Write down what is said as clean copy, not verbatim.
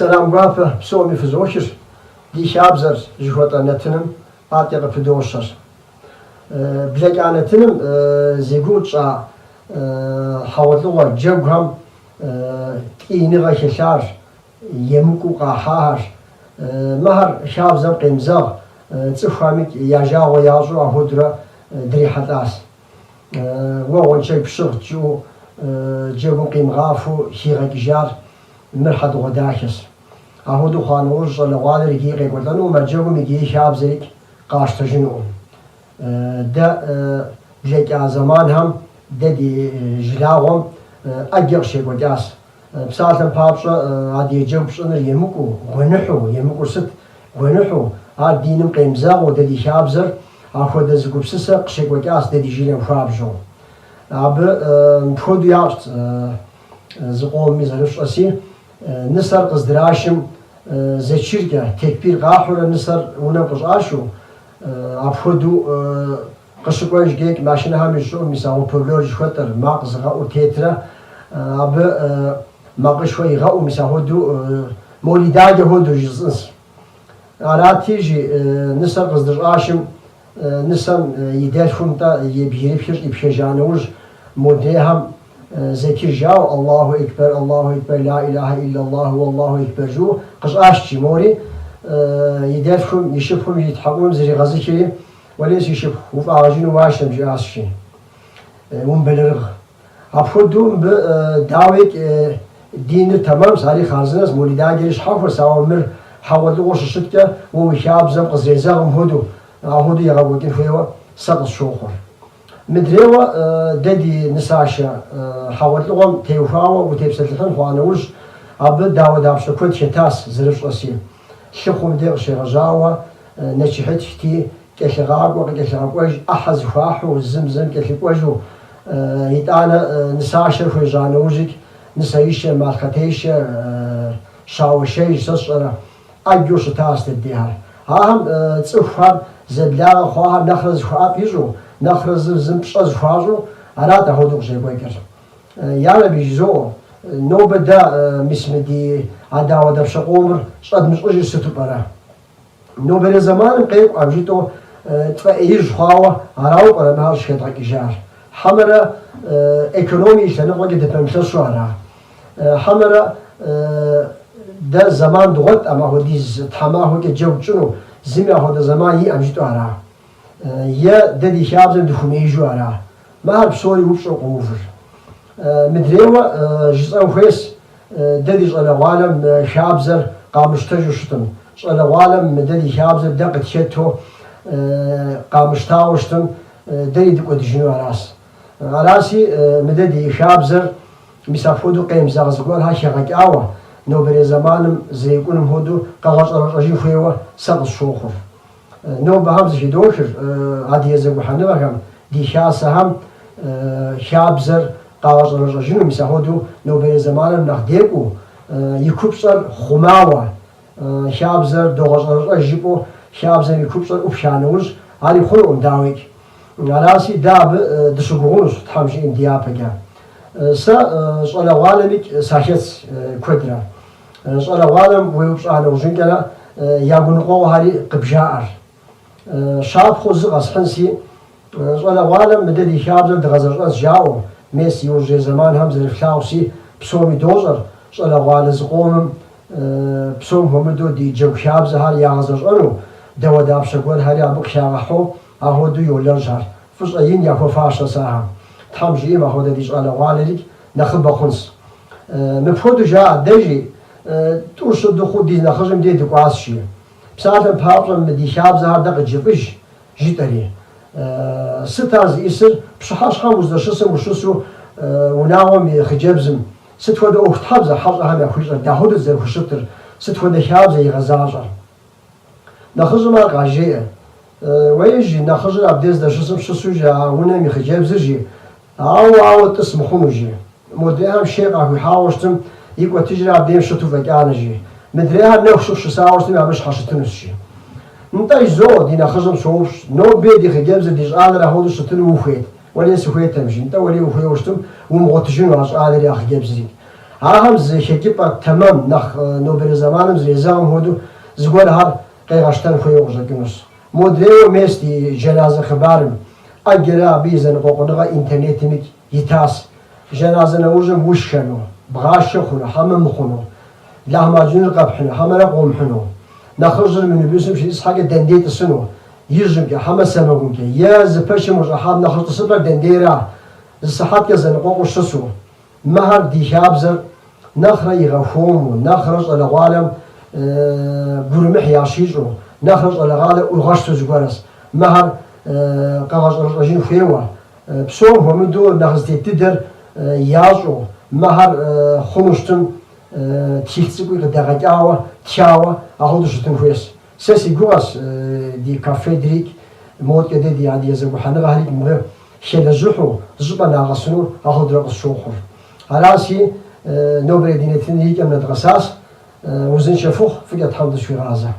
Selam gafe psomi fizokir. Dişabzer jihot anetinim atyağı fidoşar. Bilek anetinim ziguça havatlığa cevham iğni gâşeşar yemuku qahar mahar şabzam qimzaq tsıfamik yajağı yazu ahudra drihatas ve onçay pşıqçu cevun qimğafu şiğakijar مرحد غداكس أهودو خانوش لغادر كي قيقولانو مرجعو ميجي شاب زيك قاش تجنو دا بجيك زمان هم ددي جلاهم أجر شيء قداس بسالتن بابشة عادي يجوبش أنا يمكو ست غنحو عاد دينم قيمزاغ وددي شاب زر أخو دزقوب سسا قشي قداس ددي جيلم شابجو أب مفود يعرت زقوم ميزرش أسي نصر قزدراشم زشيرجة تكبير قاحورة نصر ونقش عاشو عفودو قشقوش جيك ماشينا هم يشو مساو بولور جخوتر ماقز غاو تيترا عب ماقش شوي غاو مساو دو مولداجة هودو جزنس عراتيجي نصر قزدراشم نصر يدافون تا يبيرفير يبشجانوج موديهم زكير جاو الله أكبر لا إله إلا الله والله أكبر جو قش أشتي موري يدافهم يشوفهم يتحقون زي غزكي وليس يشوف وفاجين واشم جاسشي ونبلغ أفودهم بداويك دين تمام ساري خازنس مولداجيش حفر ساومر حاول لغوش الشتكة ومشاب زم قزيزاهم هودو يغاوكين فيوا سقط شوخر مدريوا ددي نساشا حاول لغم تيوفاوا وتيبسلتن خوانوش أب داود أبشر كنت شتاس زرش أسيم شخوم دير شغجاوا نشحت فتي كشغاقو كشغاقوش أحز فاحو الزمزم كشغاقوشو يتانا نساشا خوجانوجك نسايشا مالختيشا شاوشيش سشرا أجو شتاس تديها هم تصفر زبلاغ خواها نخرز خواب يجو نخرز زمبش أزفاجو أرادا هودوك زي بويكر يانا بيجزو نو بدا مسمدي عداوة دبشا قومر شاد مش أجي ستو برا نو بري زمان قيب أبجيتو تفايج خواوا أراو برا مهار شكت عكيجار حمرا ايكونومي اشتنق وقت دفمشا شوارا حمرا دا زمان دوغت أما هو ديز تحماه وقت جو جنو زمي هو دا زمان يي أبجيتو أرا يا ددي شابزن دخوني جوارا ما هرب سوري وبشو قوفر مدريوا جزء خويس ددي على عالم شابزر قامشتجو شتم على عالم ددي شابزر دقت شتو قامشتاوشتم ددي دقو دجنو راس راسي مددي شابزر مسافودو قيم زغزقول هاشي غاقاوا نو بري زمانم زيقونم هودو قاغاش رجي خويوا سقط شوخر نو بهمز شدوشر عادي يزقو حنبهم دي شاسة هم شابزر قاوش رجاجينو مساهودو نو بين زمانم نخديكو يكوبشر خماوة شابزر دوغاش رجاجيبو شابزر يكوبشر أفشانوش هاري خلقون داويك نراسي داب دشقونوش تحمشي انديابكا سا شغل غالمك ساشت كودرا شغل غالم ويوبش أهلا وجنكلا يابونقو هاري قبجار شاب خوز غسحنسي ولا غالم مدلي شابزر دغزر جاو ميسي يوجي زمان هم زر فلاوسي بسومي دوزر ولا غال زقوم بسوم هم دو دي جو شابز هار يغزر انو دو دابش قول هاري ابو شاغحو اهو دو يولرجار فزين يا فاشا ساعه تامجي ما هو دي على غالك نخب خنس مفودو جا دجي توش دخو دي نخرجم دي دقاسشي بساعتها بابرم مدي شابز هار دق جبش جيتري ستاز يسر بشحاش خاموز دشسم وشسو وناوم يخجبزم ستودا أخت حبزة حبزة هم يخويجر داهود الزر خشتر ستودا شابزة يغزاجر نخرج ما قاجية ويجي نخرج أبديز دشسم شسو جا ونام يخجبز جي أو تسمحون جي موديهم شيء قاعد يحاوشتم يقوى تجري أبديم شتو فكان جي مدريها نخشوا شساوشتم يعمش حشتنوس جي نتاي زو دينا خزم صوفش نو بيدي خجابز ديج قادر هودو شتن وخيت وليس خويت تمشي نتا ولي وخيوشتم ومغتجين واش قادر يا خجابز دي هم زخيكي با تمام نخ نوبل زمانم زريزام هودو زغور هر قيغشتن خوي وجاكنوس مودريو ميستي جنازة خبارم أجرا بيزن قوقنغا إنترنتيمك يتاس جنازة نوجم وشكنو بغاشة خنو حمم خنو lahmacun kapxını, hamara komxunu. Naxırjır minibüsüm şey ishaqe dendeyt sunu. Yirjim ki hama sebegun ki ya zpeşim uca ham naxırtısı da dendeyra. Zsahat yazan qoquşsu. Mahar dişabzır naxra yğafum, naxraj ala qalem gurmih yaşijo. Naxraj ala qale ulğaş sözgüras. Mahar qağaj rajin xewa. Psom homidu naxztettidir yazo. Mahar xumuştun تيختسكو دغاجاوا تشاوا اهودو شتن خويس سيسي غواس دي كافي دريك موت كده دي عادي يزغو حنا غالي مغ شيلا زحو زبا ناغسنو اهودو قصوخر علاسي نوبري دينتين هيك من الغساس وزن شفوخ فقط حمد شوي غازه